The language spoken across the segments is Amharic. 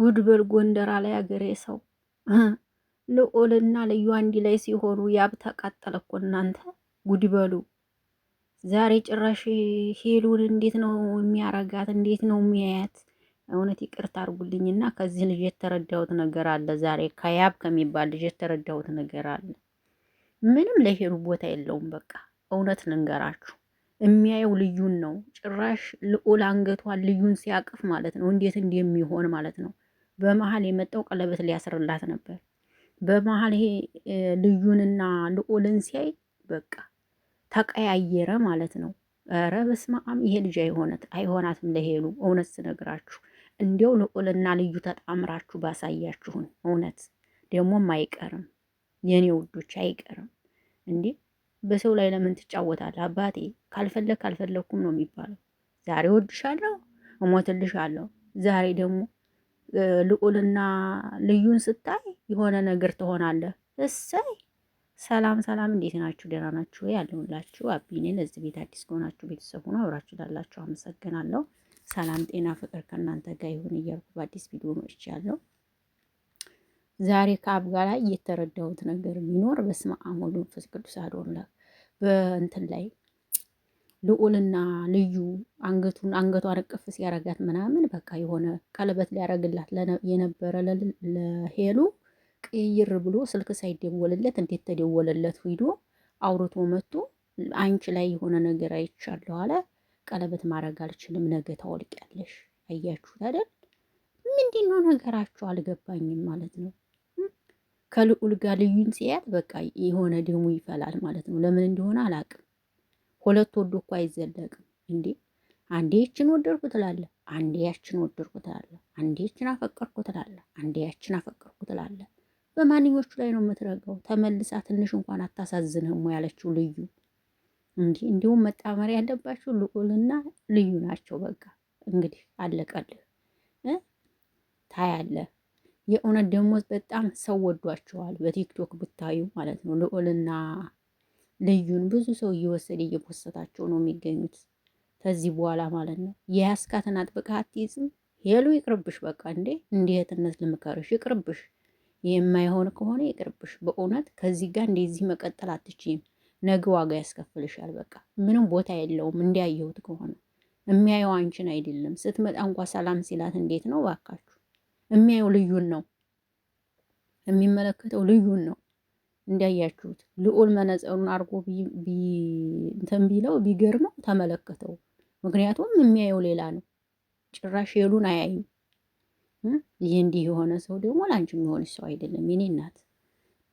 ጉድ በል ጎንደር አለ ያገሬ ሰው። ልዑልና ልዩ አንድ ላይ ሲሆኑ ያብ ተቃጠለ እኮ እናንተ ጉድ በሉ። ዛሬ ጭራሽ ሄሉን እንዴት ነው የሚያረጋት? እንዴት ነው የሚያያት? እውነት ይቅርታ አድርጉልኝና ከዚህ ልጅ የተረዳሁት ነገር አለ። ዛሬ ከያብ ከሚባል ልጅ የተረዳሁት ነገር አለ። ምንም ለሄሉ ቦታ የለውም። በቃ እውነት ልንገራችሁ የሚያየው ልዩን ነው። ጭራሽ ልዑል አንገቷን ልዩን ሲያቅፍ ማለት ነው እንዴት እንደሚሆን ማለት ነው። በመሀል የመጣው ቀለበት ሊያስርላት ነበር። በመሀል ይሄ ልዩንና ልዑልን ሲያይ በቃ ተቀያየረ ማለት ነው። ኧረ በስመ አብ! ይሄ ልጅ አይሆናትም ለሄሉ እውነት ስነግራችሁ። እንዲያው ልዑልና ልዩ ተጣምራችሁ ባሳያችሁን እውነት ደግሞም አይቀርም የኔ ውዶች አይቀርም እንዴ። በሰው ላይ ለምን ትጫወታለህ አባቴ? ካልፈለኩም ነው የሚባለው። ዛሬ ወድሻለሁ እሞትልሻለሁ። ዛሬ ደግሞ ልዑልና ልዩን ስታይ የሆነ ነገር ትሆናለህ። እሰይ ሰላም ሰላም፣ እንዴት ናችሁ? ደህና ናችሁ? ያለሁላችሁ አቢ ነኝ። ለዚህ ቤት አዲስ ከሆናችሁ ቤተሰብ ሆኖ አብራችሁ ላላችሁ አመሰግናለሁ። ሰላም ጤና ፍቅር ከእናንተ ጋር ይሁን እያልኩ በአዲስ ቪዲዮ መጥቻለሁ። ዛሬ ከአብ ጋር ላይ የተረዳሁት ነገር ቢኖር በስመ አብ ወወልድ ወመንፈስ ቅዱስ አሐዱ አምላክ በእንትን ላይ ልዑልና ልዩ አንገቷን እቅፍ ሲያረጋት ምናምን በቃ የሆነ ቀለበት ሊያረግላት የነበረ ለሄሉ ቅይር ብሎ ስልክ ሳይደወልለት እንዴት ተደወለለት ሂዶ አውርቶ መጥቶ አንቺ ላይ የሆነ ነገር አይቻለሁ አለ። ቀለበት ማድረግ አልችልም፣ ነገ ታወልቂያለሽ። አያችሁት አይደል? ምንድን ነው ነገራችሁ? አልገባኝም ማለት ነው። ከልዑል ጋር ልዩን ሲያት በቃ የሆነ ደሙ ይፈላል ማለት ነው። ለምን እንደሆነ አላውቅም። ሁለት ወዶ እኮ አይዘለቅም እንዴ። አንዴ ይችን ወደድኩ ትላለህ፣ አንዴ ያችን ወደድኩ ትላለህ፣ አንዴ ይችን አፈቀርኩ ትላለህ፣ አንዴ ያችን አፈቀርኩ ትላለህ። በማንኞቹ ላይ ነው የምትረጋው? ተመልሳ ትንሽ እንኳን አታሳዝንህም ያለችው ልዩ እንዲሁም መጣመሪያ ያለባቸው ልዑልና ልዩ ናቸው። በቃ እንግዲህ አለቀልህ ታያለህ። የእውነት ደግሞ በጣም ሰው ወዷቸዋል። በቲክቶክ ብታዩ ማለት ነው ልዑልና ልዩን ብዙ ሰው እየወሰደ እየፖሰታቸው ነው የሚገኙት ከዚህ በኋላ ማለት ነው። የያዝካትን አጥብቀህ አትይዝም። ሄሉ ይቅርብሽ በቃ እንዴ። እንዲህትነት ልምከርሽ ይቅርብሽ። የማይሆን ከሆነ ይቅርብሽ። በእውነት ከዚህ ጋር እንደዚህ መቀጠል አትችይም። ነገ ዋጋ ያስከፍልሻል። በቃ ምንም ቦታ የለውም። እንዲያየሁት ከሆነ የሚያየው አንቺን አይደለም። ስትመጣ እንኳ ሰላም ሲላት እንዴት ነው ባካችሁ? የሚያየው ልዩን ነው፣ የሚመለከተው ልዩን ነው። እንዳያችሁት ልዑል መነጽሩን አድርጎ እንትን ቢለው ቢገርመው ተመለከተው። ምክንያቱም የሚያየው ሌላ ነው። ጭራሽ ሄሉን አያይም። ይህ እንዲህ የሆነ ሰው ደግሞ ለአንቺ የሚሆንሽ ሰው አይደለም የኔ እናት።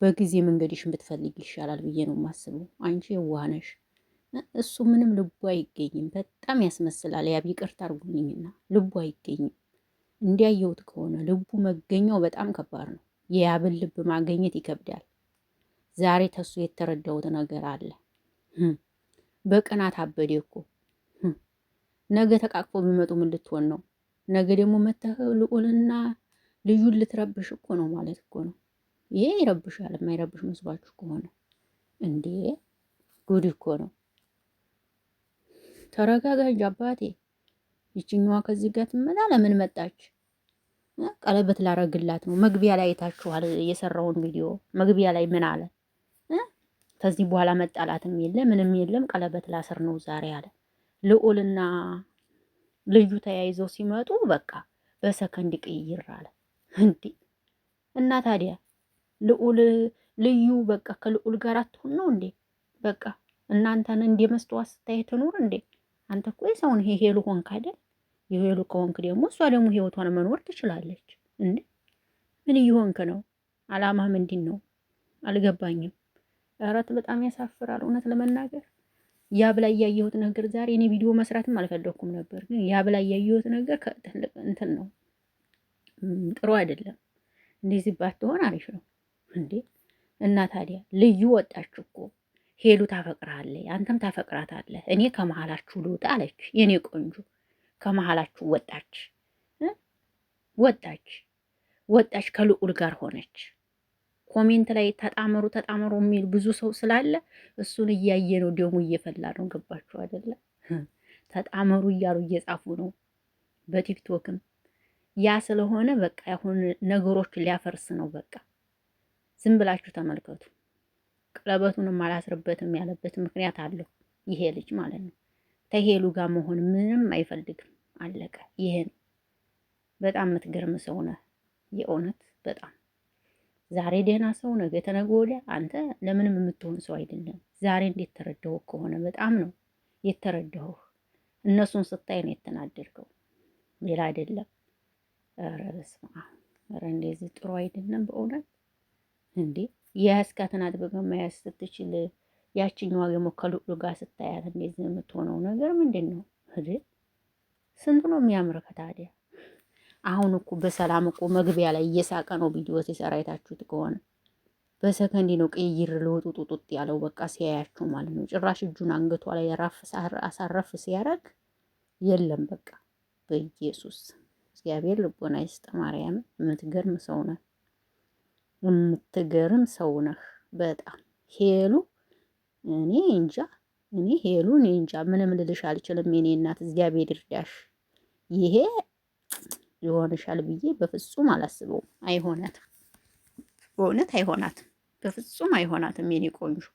በጊዜ መንገድሽን ብትፈልግ ይሻላል ብዬ ነው የማስበው። አንቺ የዋህ ነሽ፣ እሱ ምንም ልቡ አይገኝም። በጣም ያስመስላል። ያብ ይቅርታ አድርጉልኝና ልቡ አይገኝም። እንዲያየሁት ከሆነ ልቡ መገኘው በጣም ከባድ ነው። የያብን ልብ ማገኘት ይከብዳል። ዛሬ ተሱ የተረዳሁት ነገር አለ። በቅናት አበዴ እኮ ነገ ተቃቅፎ ቢመጡ ምን ልትሆን ነው? ነገ ደግሞ መተህ ልዑልና ልዩን ልትረብሽ እኮ ነው ማለት እኮ ነው። ይሄ ይረብሻል። የማይረብሽ መስሏችሁ ከሆነ እንዴ ጉድ እኮ ነው። ተረጋጋ እንጂ አባቴ። ይችኛዋ ከዚህ ጋር ትመጣ። ለምን መጣች? ቀለበት ላረግላት ነው። መግቢያ ላይ አይታችኋል የሰራውን ቪዲዮ። መግቢያ ላይ ምን አለ? ከዚህ በኋላ መጣላትም የለ ምንም የለም፣ ቀለበት ላስር ነው ዛሬ አለ። ልዑልና ልዩ ተያይዘው ሲመጡ በቃ በሰከንድ ቅይር አለ እንዴ። እና ታዲያ ልዩ በቃ ከልዑል ጋር አትሆን ነው እንዴ? በቃ እናንተን እንደ መስተዋት ስታይ ትኑር እንዴ? አንተ እኮ የሰውን ሄሉ ሆንክ አይደል? የሄሉ ከሆንክ ደግሞ እሷ ደግሞ ህይወቷን መኖር ትችላለች እንዴ። ምን እየሆንክ ነው? አላማ ምንድን ነው? አልገባኝም። እረት በጣም ያሳፍራል እውነት ለመናገር። ያብ ላይ ያየሁት ነገር ዛሬ እኔ ቪዲዮ መስራትም አልፈለኩም ነበር፣ ግን ያብ ላይ ያየሁት ነገር ከትልቅ እንትን ነው፣ ጥሩ አይደለም። እንደዚህ ባትሆን አሪፍ ነው እንዴ። እና ታዲያ ልዩ ወጣች እኮ ሄሉ ታፈቅራለች፣ አንተም ታፈቅራታለህ። እኔ ከመሀላችሁ ልውጣ አለች። የኔ ቆንጆ ከመሀላችሁ ወጣች ከልዑል ጋር ሆነች። ኮሜንት ላይ ተጣመሩ የሚል ብዙ ሰው ስላለ እሱን እያየ ነው ደሙ እየፈላ ነው። ገባችሁ አይደለ? ተጣመሩ እያሉ እየጻፉ ነው። በቲክቶክም ያ ስለሆነ በቃ አሁን ነገሮችን ሊያፈርስ ነው። በቃ ዝም ብላችሁ ተመልከቱ። ቀለበቱንም አላስርበትም ያለበት ምክንያት አለው ይሄ ልጅ ማለት ነው። ተሄሉ ጋር መሆን ምንም አይፈልግም። አለቀ። ይሄ ነው። በጣም የምትገርም ሰው ነህ የእውነት በጣም ዛሬ ደህና ሰው ነገ ተነገ ወዲያ አንተ ለምንም የምትሆን ሰው አይደለም። ዛሬ እንዴት ተረዳሁ ከሆነ በጣም ነው የተረዳሁ። እነሱን ስታይ ነው የተናደድከው፣ ሌላ አይደለም። ኧረ በስመ አብ! ኧረ እንደዚህ ጥሩ አይደለም በእውነት እንዴ። የያዝካትን አጥብቀህ መያዝ ስትችል ያችኛዋ ደግሞ ከልዑል ጋር ስታያት እንደዚህ የምትሆነው ነገር ምንድን ነው? ስንቱ ነው የሚያምርህ ታዲያ? አሁን እኮ በሰላም እኮ መግቢያ ላይ እየሳቀ ነው ቪዲዮ ሲሰራ አይታችሁት ከሆነ በሰከንድ ነው ቅይር ልውጡጡጥ ያለው በቃ ሲያያችሁ ማለት ነው። ጭራሽ እጁን አንገቷ ላይ አሳረፍ ሲያረግ የለም በቃ በኢየሱስ እግዚአብሔር ልቦና ይስጥ። ማርያም የምትገርም ሰው ነህ፣ የምትገርም ሰው ነህ በጣም ሄሉ። እኔ እንጃ ሄሉ እኔ እንጃ ምንም ልልሽ አልችልም። የኔ እናት እግዚአብሔር ይርዳሽ። ይሄ ይሆንሻል ብዬ በፍጹም አላስበውም። አይሆናትም፣ በእውነት አይሆናትም፣ በፍጹም አይሆናትም የኔ ቆንጆ።